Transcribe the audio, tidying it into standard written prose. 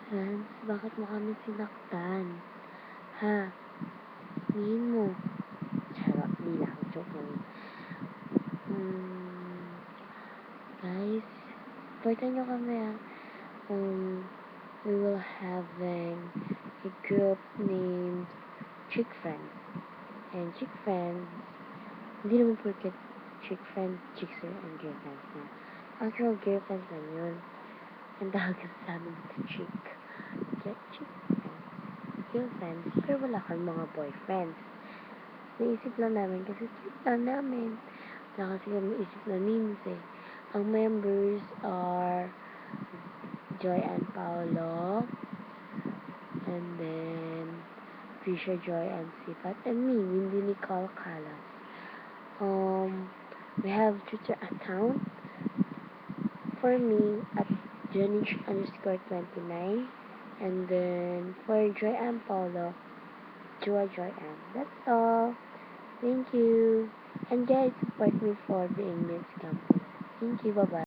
Hans, bakit mo kami sinaktan? Ha? Sabihin mo. Charot, di lang. Joke lang. Guys, supportan nyo kami we will having a group named Chick Friends. And Chick Friends, hindi naman porket Chick Friends, Chicks and Girlfriends na. Actual girlfriends lang yun. Ang tawag kasi sa amin dito, Chick. Like, Chick Friends. Girlfriends, pero wala kang mga boyfriends. Naisip lang namin kasi cute lang namin. Wala kasi kami isip na names eh. Ang members are Joy and Paolo, and then Trisha, Joy, and Sifat, and me, Windy Nicole Calas. We have Twitter account for me at Jonish_29, and then for Joy and Paolo, Joy and. That's all. Thank you. And guys, support me for the English campus. Thank you. Bye-bye.